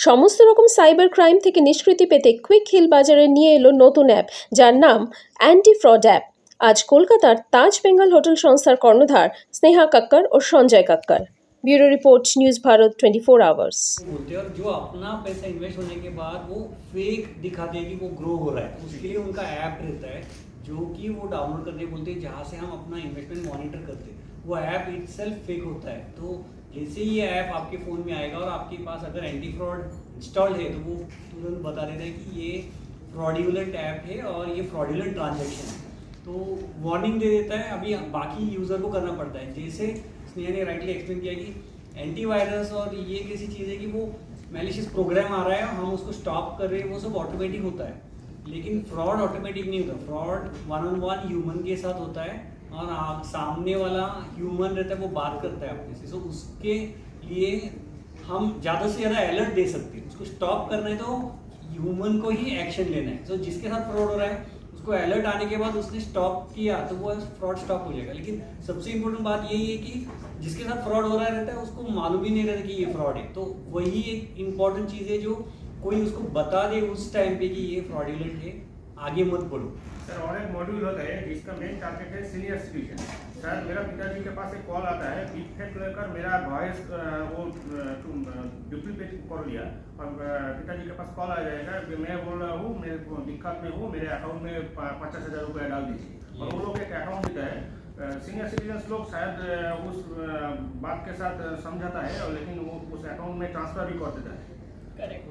সমস্ত রকম cyber crime থেকে নিষ্কৃতি পেতে কুইক হিল বাজারে নিয়ে এলো নতুন অ্যাপ যার নাম অ্যান্টি ফ্রড অ্যাপ। আজ কলকাতার তাজ বেঙ্গল হোটেল সংস্থার কর্ণধার স্নেহা কাক্কর ও Sanjay Kakkar. Bureau report, news Bharat 24 hours. बोलते हैं और जो अपना पैसा इन्वेस्ट होने के बाद वो फेक दिखाते हैं कि वो ग्रो हो रहा है, उसके लिए उनका ऐप रहता है जो कि वो डाउनलोड करने बोलते हैं, जहाँ से हम अपना इन्वेस्टमेंट मॉनिटर करते हैं। वो ऐप इटसेल्फ फेक होता है। तो जैसे ही ये ऐप आपके फ़ोन में आएगा और आपके पास अगर एंटी फ्रॉड इंस्टॉल्ड है तो वो तुरंत बता देता है कि ये फ्रॉड्यूलेंट ऐप है और ये फ्रॉड्यूलेंट ट्रांजैक्शन है। तो वार्निंग दे देता है। अभी बाकी यूज़र को करना पड़ता है। जैसे स्नेहा ने राइटली एक्सप्लेन किया कि एंटीवायरस और ये कैसी चीज़ है कि वो मैलिशियस प्रोग्राम आ रहा है, हम उसको स्टॉप कर रहे हैं, वो सब ऑटोमेटिक होता है। लेकिन फ्रॉड ऑटोमेटिक नहीं होता। Fraud one on one human के साथ होता है और आप सामने वाला ह्यूमन रहता है, वो बात करता है अपने से। सो उसके लिए हम ज़्यादा से ज़्यादा अलर्ट दे सकते हैं। उसको स्टॉप करना है तो ह्यूमन को ही एक्शन लेना है। सो जिसके साथ फ्रॉड हो रहा है उसको अलर्ट आने के बाद उसने स्टॉप किया तो वो फ्रॉड स्टॉप हो जाएगा। लेकिन सबसे इम्पोर्टेंट बात यही है कि जिसके साथ फ्रॉड हो रहा रहता है उसको मालूम ही नहीं रहता कि ये फ्रॉड है। तो वही एक इम्पॉर्टेंट चीज़ है जो कोई उसको बता दे उस टाइम पे कि ये फ्रॉडुलेंट है, आगे मत बढ़ो। सर, और एक मॉड्यूल होता है जिसका मेन टारगेट है सीनियर सिटीजन। सर, मेरा पिताजी के पास एक कॉल आता है, डीप फेक लेकर मेरा वॉइस वो डुप्लीकेट कर लिया और पिताजी के पास कॉल आ जाएगा कि मैं बोल रहा हूँ, मैं दिक्कत में हूँ, मेरे अकाउंट में 50,000 रुपये डाल दीजिए। और वो लोग एक अकाउंट देता है। सीनियर सिटीजन लोग शायद उस बात के साथ समझाता है और लेकिन वो उस अकाउंट में ट्रांसफर भी कर देता है। करेक्ट।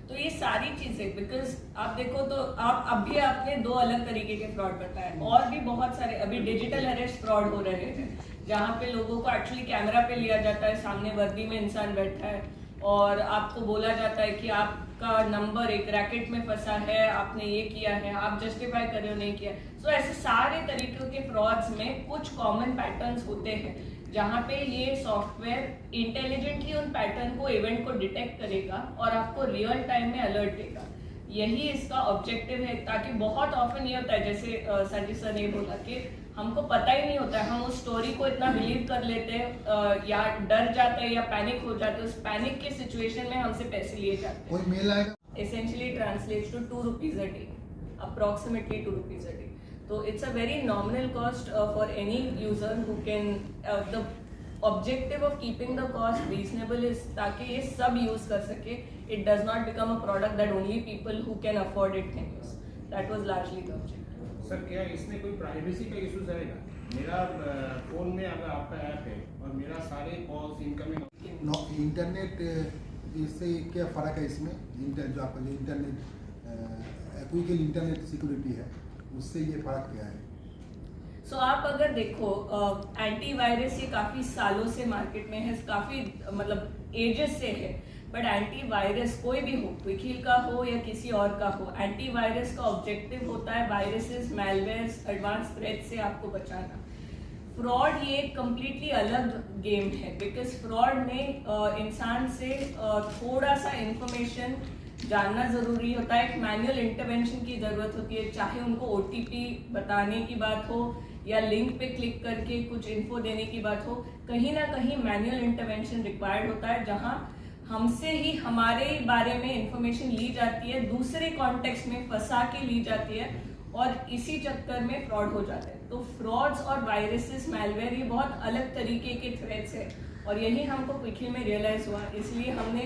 तो ये सारी चीजें बिकॉज आप देखो तो आप अभी आपने दो अलग तरीके के फ्रॉड बताए, और भी बहुत सारे अभी डिजिटल अरेस्ट फ्रॉड हो रहे हैं जहाँ पे लोगों को एक्चुअली कैमरा पे लिया जाता है, सामने वर्दी में इंसान बैठा है और आपको बोला जाता है कि आपका नंबर एक रैकेट में फंसा है, आपने ये किया है, आप जस्टिफाई कर रहे हो नहीं किया। सो ऐसे सारे तरीकों के फ्रॉड्स में कुछ कॉमन पैटर्न्स होते हैं जहाँ पे ये सॉफ्टवेयर इंटेलिजेंटली उन पैटर्न को, इवेंट को डिटेक्ट करेगा और आपको रियल टाइम में अलर्ट देगा। यही इसका ऑब्जेक्टिव है, ताकि बहुत ऑफन ये होता है जैसे संजय सर ने बोला कि हमको पता ही नहीं होता है, हम उस स्टोरी को इतना बिलीव कर लेते हैं या डर जाते हैं या पैनिक हो जाते हैं, उस पैनिक के सिचुएशन में हमसे पैसे लिए जाते हैं। कोई मेल आएगा, essentially translates to 2 rupees a day, approximately 2 rupees a day. So it's a very nominal cost for any user who can, the objective of keeping the cost reasonable is ताकि ये सब use कर सके. It does not become a product that only people who can afford it can use. That was largely the objective. Sir, क्या इसमें कोई privacy का issues आएगा? मेरा फोन में अगर आपका ऐप है और मेरा सारे कॉल्स इनकमिंग इंटरनेट, इससे क्या फ़र्क है इसमें? जो आपका जो इंटरनेट क्विक हिल इंटरनेट सिक्योरिटी है उससे ये फ़र्क क्या है? सो आप अगर देखो एंटीवायरस ये काफ़ी सालों से मार्केट में है, काफ़ी मतलब एजेस से है, बट एंटीवायरस कोई भी हो, क्विक हिल का हो या किसी और का हो, एंटीवायरस का ऑब्जेक्टिव होता है वायरसेस, मैलवेयर्स, एडवांस थ्रेट से आपको बचाना। फ्रॉड ये कम्प्लीटली अलग गेम है, बिकॉज फ्रॉड में इंसान से थोड़ा सा इंफॉर्मेशन जानना ज़रूरी होता है, एक मैनुअल इंटरवेंशन की ज़रूरत होती है, चाहे उनको OTP बताने की बात हो या लिंक पे क्लिक करके कुछ इन्फो देने की बात हो, कहीं ना कहीं मैनुअल इंटरवेंशन रिक्वायर्ड होता है, जहां हमसे ही हमारे बारे में इंफॉर्मेशन ली जाती है, दूसरे कॉन्टेक्स्ट में फंसा के ली जाती है और इसी चक्कर में फ्रॉड हो जाते हैं। तो फ्रॉड्स और वायरसेस, मैलवेयर ये बहुत अलग तरीके के थ्रेट्स है और यही हमको क्विक हिल में रियलाइज हुआ। इसलिए हमने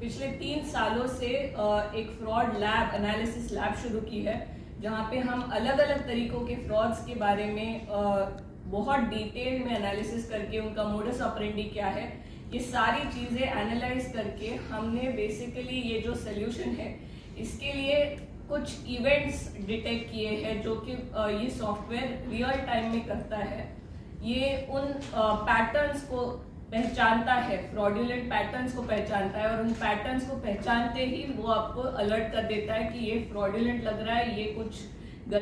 पिछले 3 सालों से एक फ्रॉड लैब, एनालिसिस लैब शुरू की है, जहाँ पे हम अलग अलग तरीकों के फ्रॉड्स के बारे में बहुत डिटेल में एनालिसिस करके उनका मोडस ऑपरेंडी क्या है, ये सारी चीज़ें एनालाइज करके हमने बेसिकली ये जो सोल्यूशन है इसके लिए कुछ इवेंट्स डिटेक्ट किए हैं जो कि ये सॉफ्टवेयर रियल टाइम में करता है। ये उन पैटर्न्स को पहचानता है, फ्रॉडुलेंट पैटर्न्स को पहचानता है और उन पैटर्न्स को पहचानते ही वो आपको अलर्ट कर देता है कि ये फ्रॉडुलेंट लग रहा है, ये कुछ